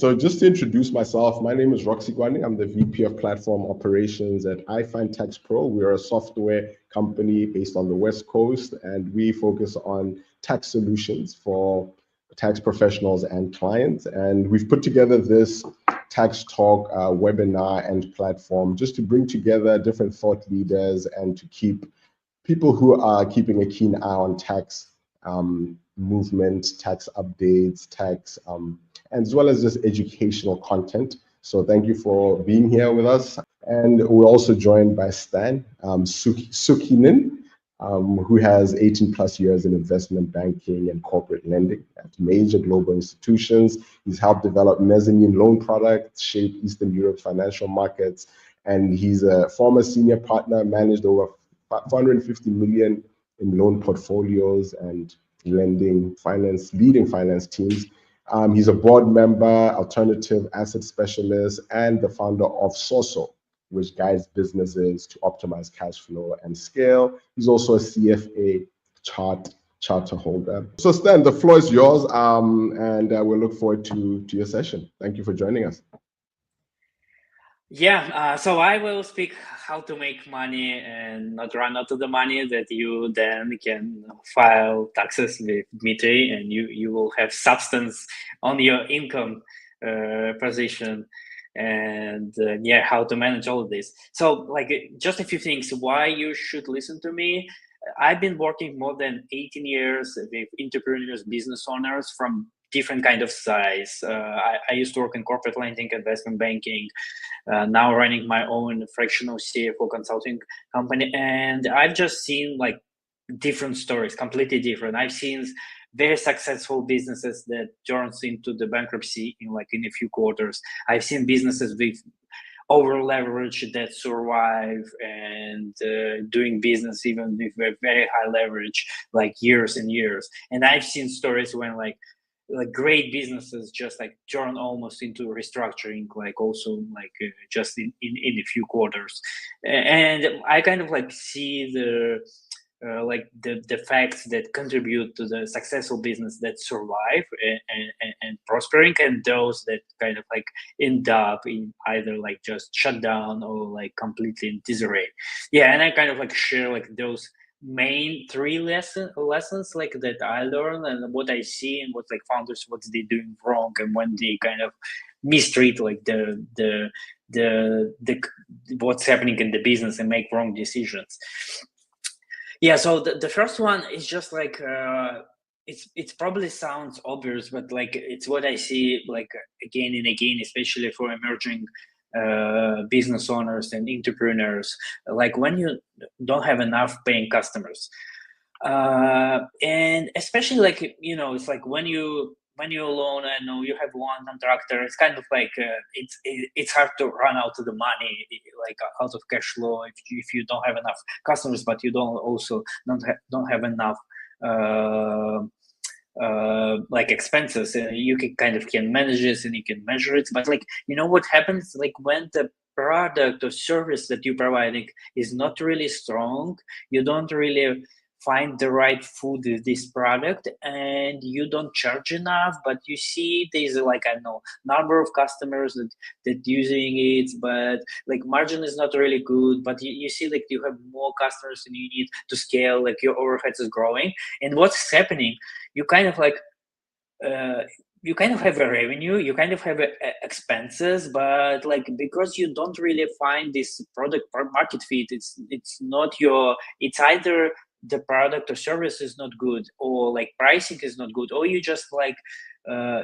So just to introduce myself, my name is Roxy Gwani. I'm the VP of Platform Operations at iFindTaxPro. We are a software company based on the West Coast, and we focus on tax solutions for tax professionals and clients. And we've put together this Tax Talk webinar and platform just to bring together different thought leaders and to keep people who are keeping a keen eye on tax movement, tax updates, tax, and as well as just educational content. So thank you for being here with us. And we're also joined by Stan Sukhinin, who has 18 plus years in investment banking and corporate lending at major global institutions. He's helped develop mezzanine loan products, shape Eastern Europe financial markets, and he's a former senior partner, managed over 450 million in loan portfolios and leading finance teams. He's a board member, alternative asset specialist, and the founder of Soso, which guides businesses to optimize cash flow and scale. He's also a CFA charter holder. So Stan, the floor is yours, and we'll look forward to your session. Thank you for joining us. Yeah, so I will speak how to make money and not run out of the money that you then can file taxes with Dmitry, and you will have substance on your income position, and yeah, how to manage all of this. So like just a few things why you should listen to me. I've been working more than 18 years with entrepreneurs, business owners from different kind of size. I used to work in corporate lending, investment banking, now running my own fractional CFO consulting company. And I've just seen like different stories, completely different. I've seen very successful businesses that turns into the bankruptcy in a few quarters. I've seen businesses with over leverage that survive and doing business even with very high leverage, like years and years. And I've seen stories when like great businesses just like turn almost into restructuring, like also like just in a few quarters. And I kind of like see the facts that contribute to the successful business that survive and prospering, and those that kind of like end up in either like just shut down or like completely in disarray. Yeah, and I kind of like share like those main three lessons like that I learned and what I see and what like founders what they doing wrong and when they kind of mistreat like the what's happening in the business and make wrong decisions. Yeah, so the first one is just like it's probably sounds obvious, but like it's what I see like again and again, especially for emerging business owners and entrepreneurs, like when you don't have enough paying customers, and especially like it's like when you alone and you have one contractor, it's kind of like it's hard to run out of the money, like out of cash flow if you don't have enough customers, but you don't have enough like expenses. You can manage this and you can measure it, but like what happens like when the product or service that you're providing is not really strong, you don't really find the right food with this product and you don't charge enough, but you see there's like I don't know number of customers that using it, but like margin is not really good, but you see like you have more customers and you need to scale, like your overheads is growing, and what's happening, you kind of like you kind of have a revenue, you kind of have expenses, but like because you don't really find this product market fit, it's not your, it's either the product or service is not good, or like pricing is not good, or you just like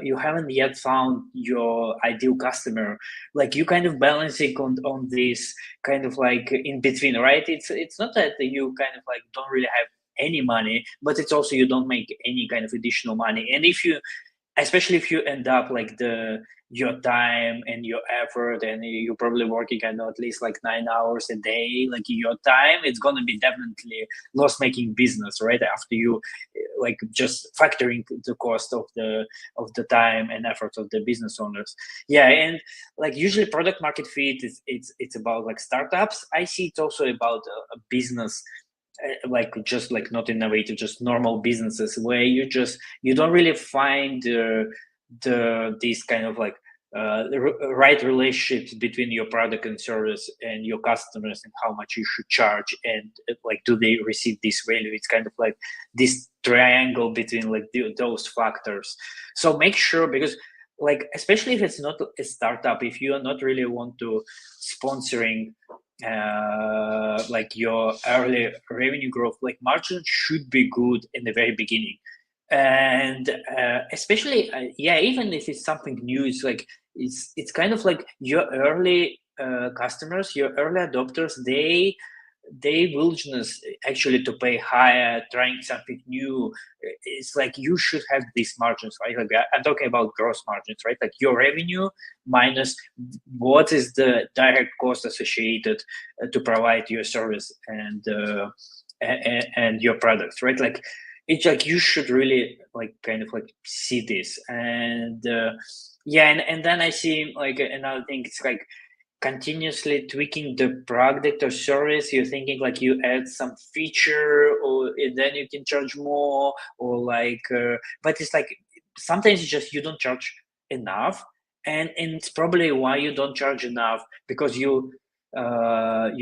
you haven't yet found your ideal customer. Like you kind of balancing on this kind of like in between, right? It's not that you kind of like don't really have any money, but it's also you don't make any kind of additional money. And especially if you end up like your time and your effort, and you're probably working, I know, at least like 9 hours a day, like your time, it's going to be definitely loss-making business, right? After you like just factoring the cost of the time and effort of the business owners. Yeah, and like usually product market fit it's about like startups. I see it's also about a business like just like not innovative, just normal businesses where you don't really find these kind of like the right relationships between your product and service and your customers, and how much you should charge, and like, do they receive this value? It's kind of like this triangle between like those factors. So make sure, because like, especially if it's not a startup, if you are not really want to sponsoring like your early revenue growth, like margin should be good in the very beginning. And especially yeah, even if it's something new, it's like it's kind of like your early customers, your early adopters, they willingness actually to pay higher, trying something new. It's like you should have these margins, right? Like I'm talking about gross margins, right? Like your revenue minus what is the direct cost associated to provide your service and your products, right? Like it's like you should really like kind of like see this. And yeah, and then I see like another thing, it's like continuously tweaking the product or service. You're thinking like you add some feature, or then you can charge more, or like but it's like sometimes it's just you don't charge enough. And it's probably why you don't charge enough, because you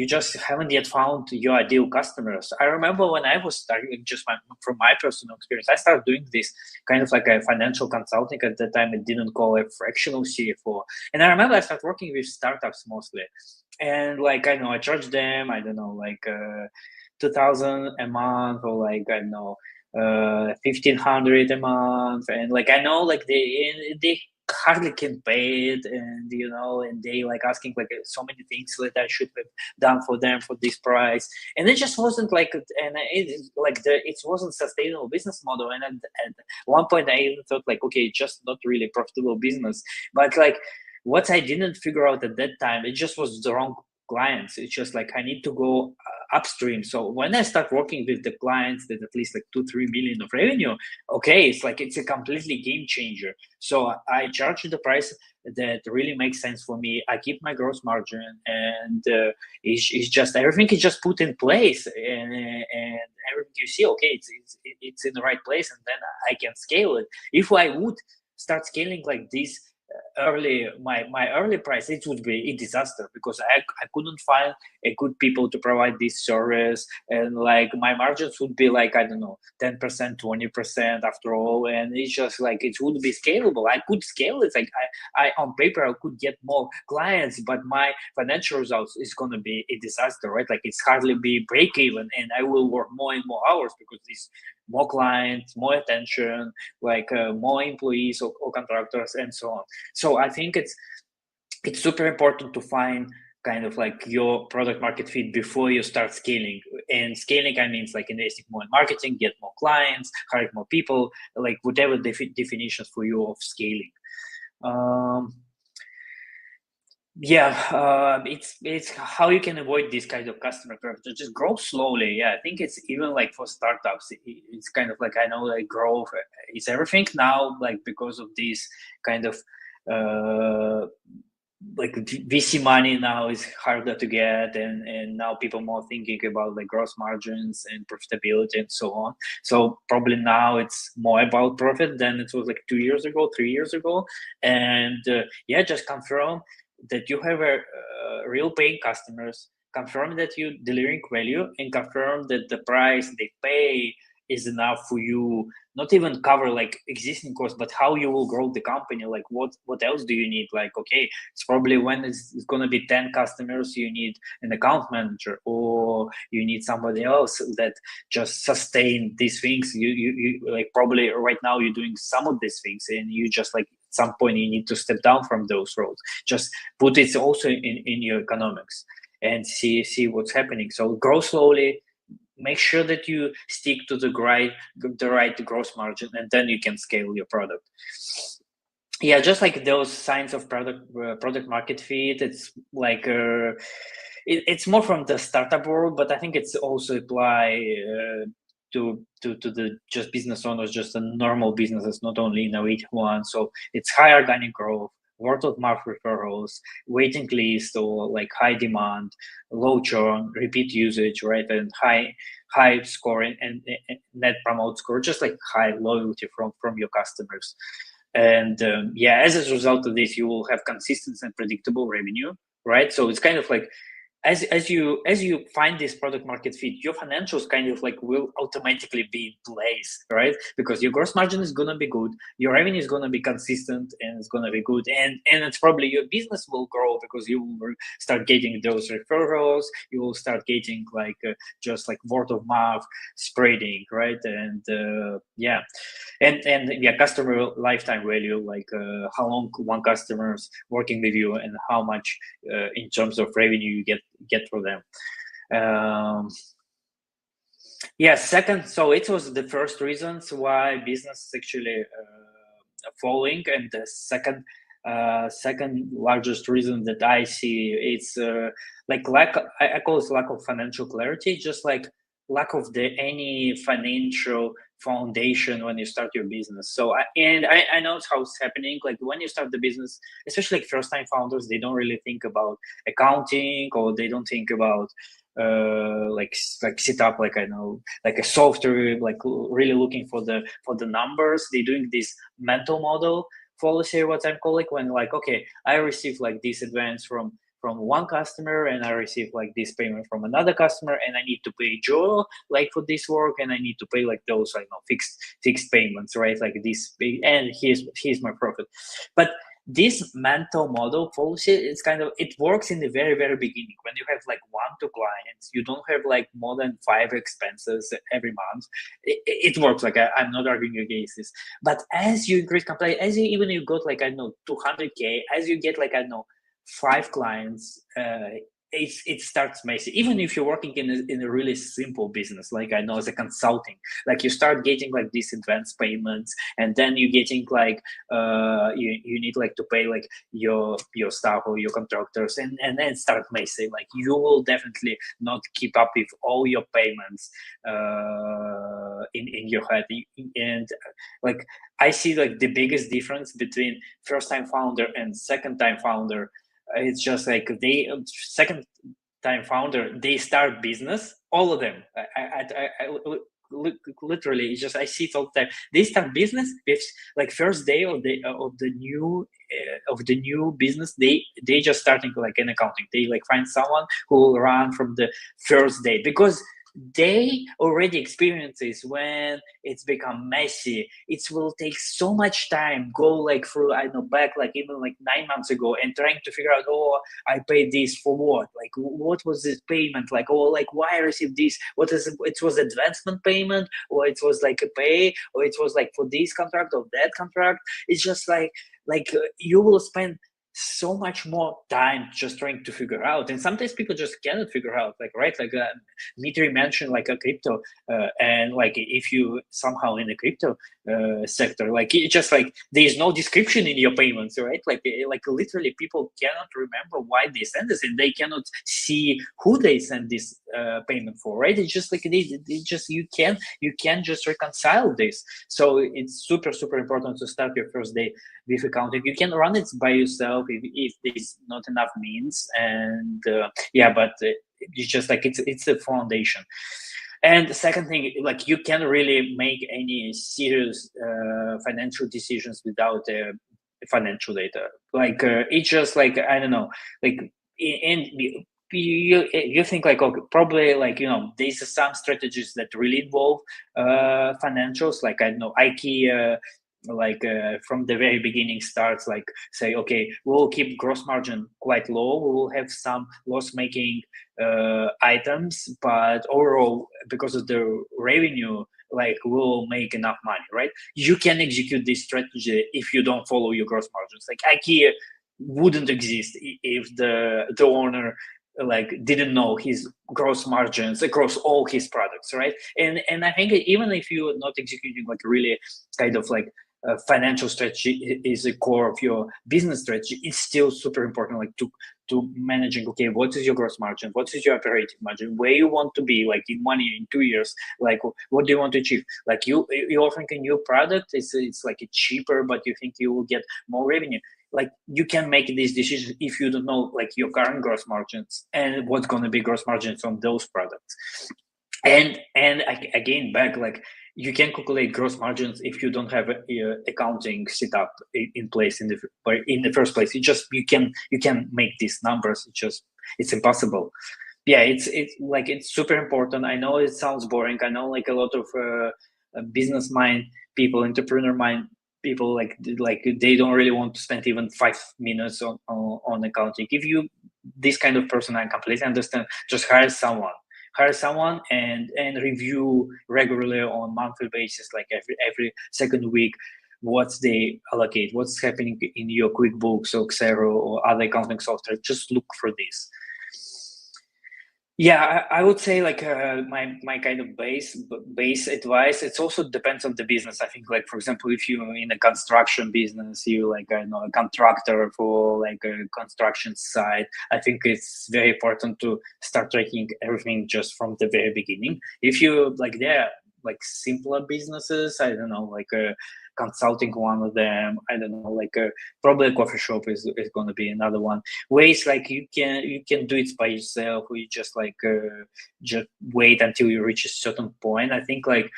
just haven't yet found your ideal customers. I remember when I was starting, just from my personal experience, I started doing this kind of like a financial consulting. At that time, it didn't call a fractional CFO. And I remember I started working with startups mostly. And like, I know I charged them, I don't know, like 2,000 a month, or like, I don't know, 1,500 a month. And like, I know like they hardly can pay it, and and they like asking like so many things that I should have done for them for this price. And it just wasn't like, and it wasn't sustainable business model. And at one point I even thought like, okay, it's just not really profitable business. But like, what I didn't figure out at that time, it just was the wrong clients. It's just like I need to go upstream. So when I start working with the clients that at least like 2-3 million of revenue, okay, it's like it's a completely game changer. So I charge the price that really makes sense for me. I keep my gross margin, and it's just everything is just put in place, and everything you see, okay, it's in the right place, and then I can scale it. If I would start scaling like this early, my early price, it would be a disaster, because I couldn't find a good people to provide this service. And like my margins would be like, I don't know, 10%, 20% after all. And it's just like, it would be scalable. I could scale it. Like I on paper I could get more clients, but my financial results is going to be a disaster, right? Like it's hardly be break even, and I will work more and more hours, because this more clients, more attention, like more employees or contractors, and so on. So I think it's super important to find kind of like your product market fit before you start scaling. And scaling, I mean, like investing more in marketing, get more clients, hire more people, like whatever definitions for you of scaling. It's how you can avoid this kind of customer growth. Just grow slowly. Yeah, I think it's even like for startups, it's kind of like, I know like growth is everything now, like because of this kind of like VC money now is harder to get, and now people more thinking about like gross margins and profitability and so on. So probably now it's more about profit than it was like 2 years ago, 3 years ago. And just confirm that you have a real paying customers, confirm that you're delivering value, and confirm that the price they pay is enough for you, not even cover like existing costs, but how you will grow the company. Like what else do you need? Like, okay, it's probably when it's going to be 10 customers, you need an account manager, or you need somebody else that just sustain these things. You like probably right now you're doing some of these things, and you just like at some point you need to step down from those roles. Just put it also in your economics and see what's happening. So grow slowly, make sure that you stick to the right gross margin, and then you can scale your product. Yeah, just like those signs of product market fit, it's like it's more from the startup world, but I think it's also apply to the just business owners, just the normal businesses, not only innovative ones. So it's high organic growth, word of mouth referrals, waiting list, or like high demand, low churn, repeat usage, right, and high scoring and net promote score, just like high loyalty from your customers. And yeah, as a result of this, you will have consistent and predictable revenue, right? So it's kind of like, as you find this product market fit, your financials kind of like will automatically be in place, right? Because your gross margin is gonna be good, your revenue is gonna be consistent, and it's gonna be good, and it's probably your business will grow because you will start getting those referrals, you will start getting like just like word of mouth spreading, right? And yeah, and yeah, customer lifetime value, like how long one customer's working with you and how much in terms of revenue you get for them. Yeah, second, so it was the first reasons why business is actually falling, and the second largest reason that I see, it's like lack. I call it lack of financial clarity, just like lack of any financial foundation when you start your business. So I know how it's happening. Like when you start the business, especially like first time founders, they don't really think about accounting, or they don't think about like set up, like I know, like a software, like really looking for the numbers. They're doing this mental model policy, what I'm calling, when like, okay, I receive like this advance from one customer, and I receive like this payment from another customer, and I need to pay Joe like for this work, and I need to pay like those, I know, fixed payments, right? Like this, and here's my profit. But this mental model policy, it's kind of, it works in the very beginning when you have like 1-2 clients, you don't have like more than 5 expenses every month. It works. Like I'm not arguing against this, but as you increase complexity, as you even you got like, I know, 200K, as you get like, I know, 5 clients, it starts messy. Even if you're working in a really simple business, like I know, as a consulting, like you start getting like these advanced payments, and then you're getting like you need like to pay like your staff or your contractors, and then start messy. Like you will definitely not keep up with all your payments in your head. And like I see like the biggest difference between first time founder and second time founder. It's just like they second time founder, they start business, all of them. I literally, it's just I see it all the time. They start business with like first day of the new business. They just starting like an accounting. They like find someone who will run from the first day, because they already experience this. When it's become messy, it will take so much time, go like through, I know, back like even like 9 months ago, and trying to figure out, oh, I paid this for what, like what was this payment, like, oh, like why I received this, what is it, was advancement payment, or it was like a pay, or it was like for this contract or that contract. It's just like you will spend so much more time just trying to figure out, and sometimes people just cannot figure out, like, right, like Dmitry mentioned like a crypto, and like if you somehow in the crypto sector, like it just like there's no description in your payments, right? Like literally people cannot remember why they send this, and they cannot see who they send this payment for, right? It's just like it just you can just reconcile this. So it's super important to start your first day with accounting. You can run it by yourself if there's not enough means, and yeah, but it's just like it's a foundation. And the second thing, like you can't really make any serious financial decisions without financial data. Like it's just like, I don't know, like and you think like, okay, probably like, you know, there's some strategies that really involve financials, like I don't know, IKEA, like from the very beginning starts like say, okay, we'll keep gross margin quite low, we will have some loss making items, but overall because of the revenue, like we'll make enough money, right? You can execute this strategy if you don't follow your gross margins. Like IKEA wouldn't exist if the owner like didn't know his gross margins across all his products, right? And I think even if you're not executing like really kind of like financial strategy is a core of your business strategy, it's still super important, like to managing, okay, what is your gross margin, what is your operating margin, where you want to be like in 1 year, in 2 years, like what do you want to achieve? Like you're offering a new product, it's like cheaper, but you think you will get more revenue. Like you can make these decisions if you don't know like your current gross margins and what's going to be gross margins on those products. And again, back like you can calculate gross margins if you don't have accounting set up in place in the first place. You can make these numbers. It's impossible. Yeah, it's like it's super important. I know it sounds boring. I know like a lot of business mind people, entrepreneur mind people, like they don't really want to spend even 5 minutes on accounting. If you this kind of person, I completely understand. Just hire someone and review regularly on monthly basis, like every second week, what they allocate, what's happening in your QuickBooks or Xero or other accounting software. Just look for this. Yeah, I would say like my kind of base advice. It also depends on the business. I think, like for example, if you're in a construction business, you like I know a contractor for like a construction site. I think it's very important to start tracking everything just from the very beginning. If you like there like simpler businesses, I don't know, like a consulting one of them, I don't know, like probably a coffee shop is going to be another one. Ways like you can do it by yourself, or you just like just wait until you reach a certain point. I think like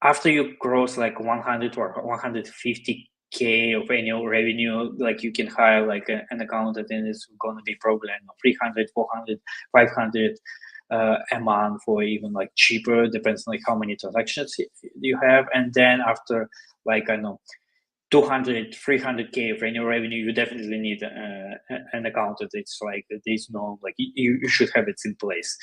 after you cross like 100 or 150K of annual revenue, like you can hire like an accountant, and it's going to be probably 300, 400, 500 a month, or even like cheaper, depends on like how many transactions you have. And then after like I know 200, 300K of annual revenue, you definitely need an accountant. It's like there's no like you should have it in place.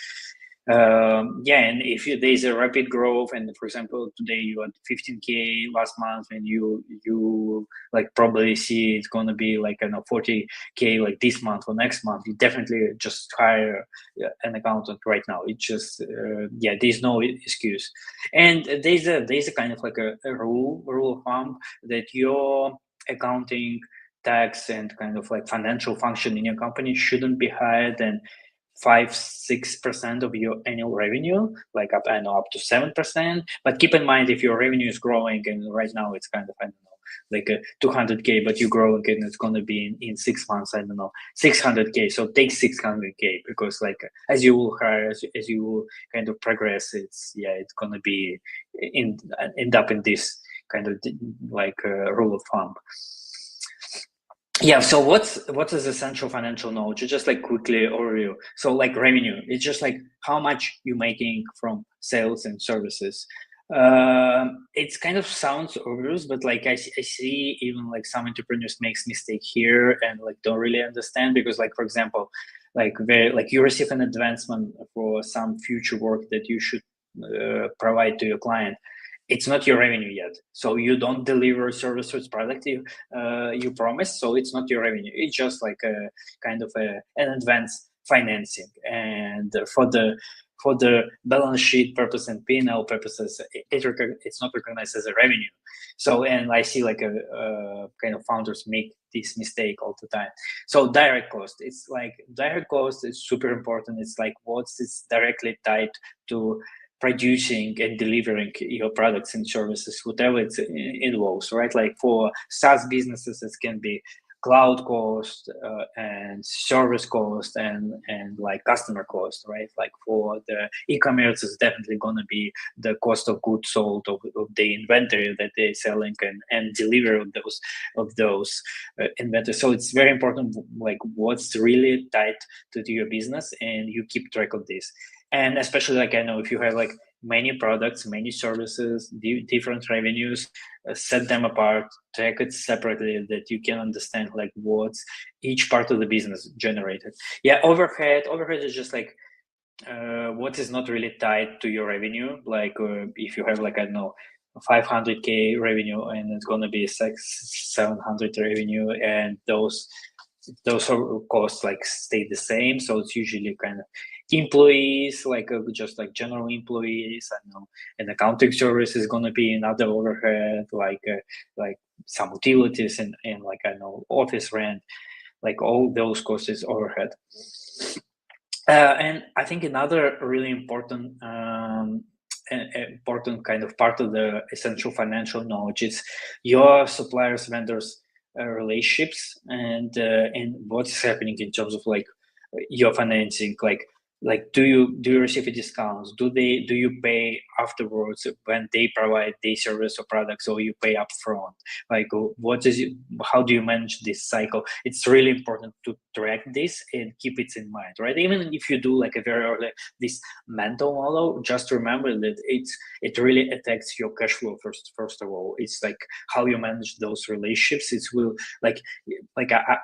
Yeah, and if there's a rapid growth, and for example today you had 15K last month, and you like probably see it's going to be like 40K like this month or next month, you definitely just hire an accountant right now. It just yeah, there's no excuse. And there's a kind of like a rule of thumb that your accounting, tax, and kind of like financial function in your company shouldn't be higher than 5-6% of your annual revenue, like up to 7%. But keep in mind, if your revenue is growing, and right now it's kind of I don't know, like a 200K, but you're growing and it's going to be in 6 months, I don't know, 600K. So take 600K, because like as you will hire, as you will kind of progress, it's going to be end up in this kind of like rule of thumb. Yeah, so what is essential financial knowledge? Just like quickly overview. So like revenue, it's just like how much you're making from sales and services. It's kind of sounds obvious, but like I see even like some entrepreneurs makes mistake here and like don't really understand, because like for example, like you receive an advancement for some future work that you should provide to your client. It's not your revenue yet, so you don't deliver service or product you promised, so it's not your revenue. It's just like a kind of an advanced financing, and for the balance sheet purpose and P&L purposes, it's not recognized as a revenue. So, and I see like a kind of founders make this mistake all the time. So direct cost, it's like direct cost is super important. It's like what's this directly tied to producing and delivering your products and services, whatever it involves, right? Like for SaaS businesses, it can be cloud cost and service cost and like customer cost, right? Like for the e-commerce, it's definitely going to be the cost of goods sold of the inventory that they're selling and delivery of those inventory. So it's very important, like what's really tied to your business, and you keep track of this. And especially like I know if you have like many products, many services, different revenues, set them apart, track it separately, that you can understand like what's each part of the business generated. Yeah, overhead is just like what is not really tied to your revenue. Like if you have like I don't know 500K revenue and it's going to be 700 revenue, and those costs like stay the same. So it's usually kind of employees, like just like general employees. I know an accounting service is going to be another overhead, like some utilities and like I know office rent, like all those costs is overhead. And I think another really important important kind of part of the essential financial knowledge is your suppliers, vendors relationships, and what's happening in terms of like your financing. Like like, do you receive a discount? Do you pay afterwards when they provide the service or products, or you pay upfront? Like, how do you manage this cycle? It's really important to track this and keep it in mind, right? Even if you do like a very early this mental model, just remember that it really affects your cash flow first of all. It's like how you manage those relationships. It will like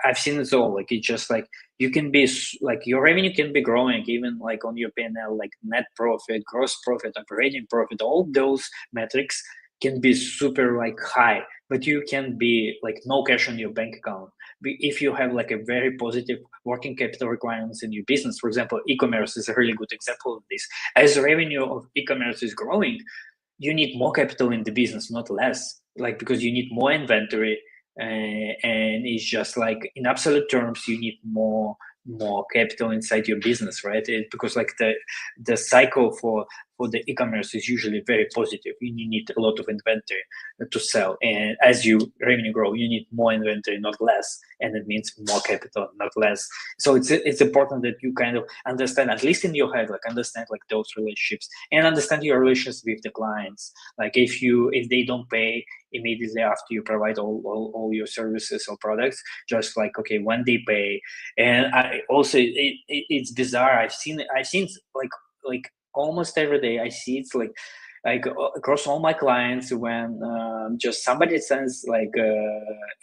I've seen it all. Like, it's just like you can be like, your revenue can be growing even like on your P&L, like net profit, gross profit, operating profit, all those metrics can be super like high, but you can be like no cash on your bank account. If you have like a very positive working capital requirements in your business, for example, e-commerce is a really good example of this. As the revenue of e-commerce is growing, you need more capital in the business, not less, like, because you need more inventory, and it's just like in absolute terms you need more capital inside your business, right? Because like the cycle for the e-commerce is usually very positive. You need a lot of inventory to sell, and as you revenue grow, you need more inventory, not less, and it means more capital, not less. So it's important that you kind of understand, at least in your head, like understand like those relationships, and understand your relations with the clients. Like if they don't pay immediately after you provide all your services or products, just like, okay, when they pay. And I also, it's bizarre. I've seen like almost every day. I see it's like across all my clients, when just somebody sends like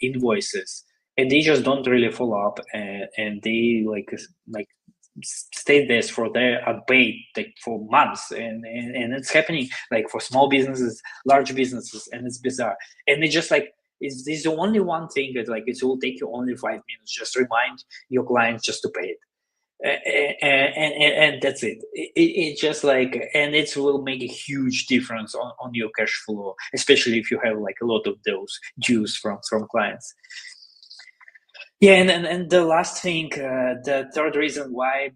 invoices and they just don't really follow up, and they like stay there for their unpaid like for months, and it's happening like for small businesses, large businesses, and it's bizarre. And it's just like, this is the only one thing that like it will take you only 5 minutes. Just remind your clients just to pay it. And that's it. It just like, and it will make a huge difference on your cash flow, especially if you have like a lot of those dues from clients. Yeah, and the last thing, the third reason why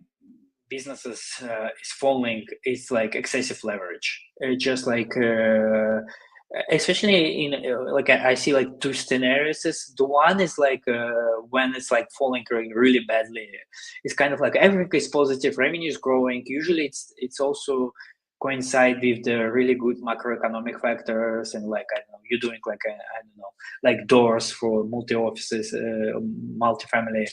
businesses is falling is like excessive leverage. Just like especially in like I see like two scenarios. The one is like when it's like falling really badly. It's kind of like everything is positive, revenue is growing. Usually it's also coincide with the really good macroeconomic factors, and like, I don't know, you're doing like I don't know, like doors for multi-offices, multi-family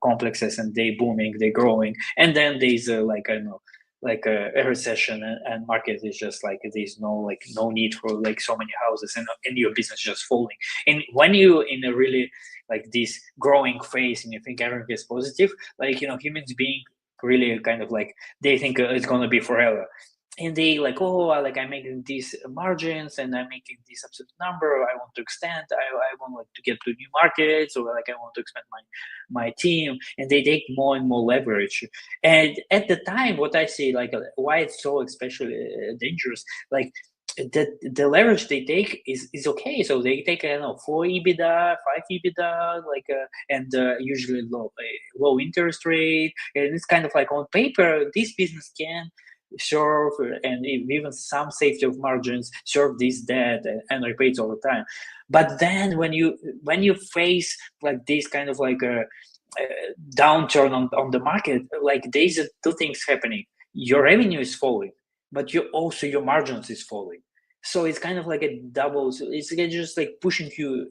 complexes, and they booming, they growing, and then there's like, I don't know, like a recession, and market is just like, there's no need for like so many houses, and your business just falling. And when you in a really like this growing phase and you think everything is positive, like, you know, humans being really kind of like, they think it's gonna be forever, and they like, oh, like I'm making these margins and I'm making this absolute number. I want to extend. I want like to get to new markets, or like I want to expand my team, and they take more and more leverage. And at the time, what I see, like why it's so especially dangerous, like the leverage they take is okay. So they take, I don't know, 4 EBITDA, 5 EBITDA, like and usually low interest rate, and it's kind of like on paper this business can serve, and even some safety of margins, serve this debt and repay it over time. But then when you face like this kind of like a downturn on the market, like there's two things happening. Your revenue is falling, but your margins is falling. So it's kind of like a double. So it's just like pushing you,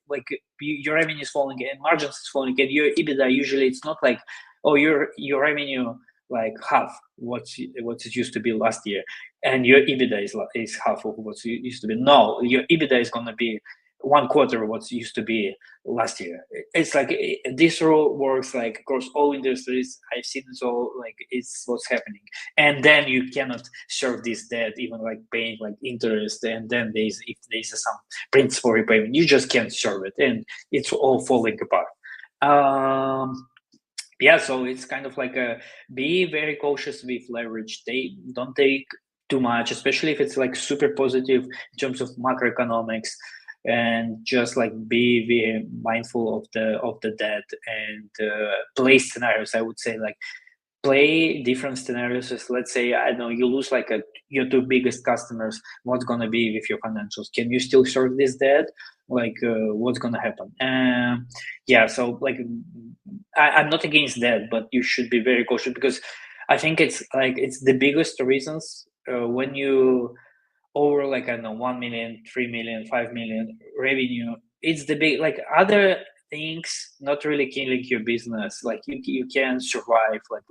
like your revenue is falling and margins is falling, and your EBITDA usually it's not like, oh, your revenue like half what it used to be last year, and your EBITDA is half of what it used to be. No, your EBITDA is gonna be 1/4 what used to be last year. It's like this rule works like across all industries. I've seen it all. Like it's what's happening, and then you cannot serve this debt, even like paying like interest, and then if there's some principal repayment, you just can't serve it, and it's all falling apart. Yeah, so it's kind of like be very cautious with leverage. They don't take too much, especially if it's like super positive in terms of macroeconomics, and just like be very mindful of the debt, and play scenarios. I would say like play different scenarios. Let's say, I don't know, you lose like your 2 biggest customers. What's gonna be with your financials? Can you still serve this debt? Like what's gonna happen? Yeah, so like I'm not against that, but you should be very cautious, because I think it's the biggest reasons when you over like, I don't know, 1 million, 3 million, 5 million revenue. It's the big, like, other things not really killing your business. Like you can survive, like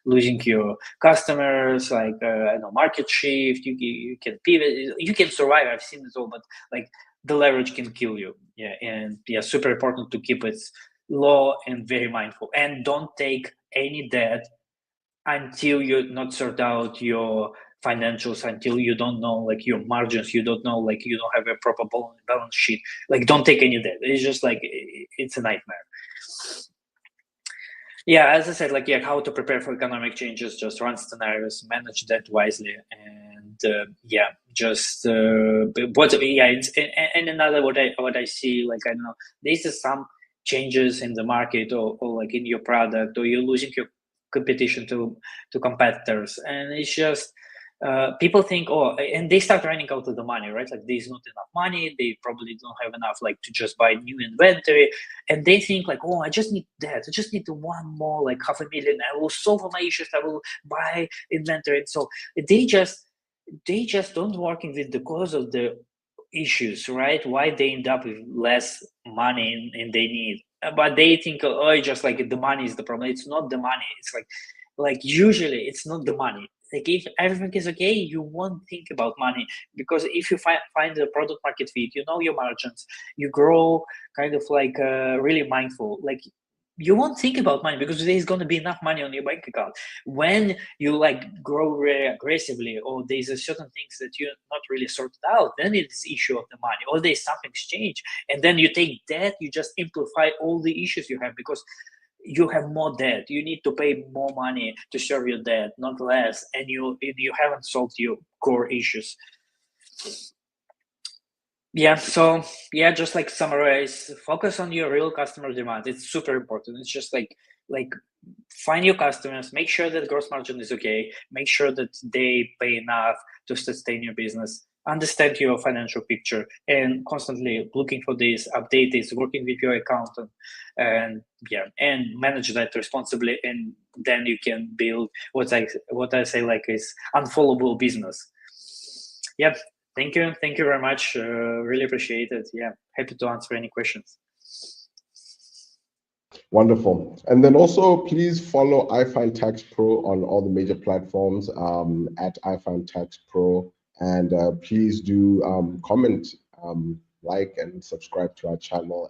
losing your customers, like I don't know, market shift. You can pivot. You can survive. I've seen it all, but like the leverage can kill you. Yeah, and yeah, super important to keep it low and very mindful, and don't take any debt until you not sort out your financials, until you don't know like your margins, you don't know, like you don't have a proper balance sheet. Like, don't take any debt. It's just like, it's a nightmare. Yeah, as I said, like, yeah, how to prepare for economic changes, just run scenarios, manage debt wisely, and yeah, just and another what I see, like, I don't know, there's some changes in the market, or like in your product, or you're losing your competition to competitors, and it's just people think, oh, and they start running out of the money, right? Like, there's not enough money, they probably don't have enough, like, to just buy new inventory, and they think like, oh, I just need that, I just need one more, like, 500,000, I will solve all my issues, I will buy inventory. And so they just don't working with the cause of the issues, right? Why they end up with less money and they need, but they think, oh, it's just like the money is the problem. It's not the money. It's like usually it's not the money. Like, if everything is okay, you won't think about money, because if you find the product market fit, you know your margins, you grow kind of like really mindful, like, you won't think about money, because there's going to be enough money on your bank account. When you like grow very aggressively, or there's a certain things that you're not really sorted out, then it's issue of the money, or there's something's changed, and then you take debt, you just amplify all the issues you have, because you have more debt, you need to pay more money to serve your debt, not less, and you haven't solved your core issues. Yeah, so yeah, just like summarize, focus on your real customer demand. It's super important. It's just like find your customers, make sure that gross margin is okay, make sure that they pay enough to sustain your business, understand your financial picture, and constantly looking for this, update this, working with your accountant, and yeah, and manage that responsibly, and then you can build what I say, like, is unfollowable business. Yep. Thank you very much. Really appreciate it. Yeah, happy to answer any questions. Wonderful. And then also, please follow iFindTaxPro on all the major platforms at iFindTaxPro. And please do comment, like, and subscribe to our channel.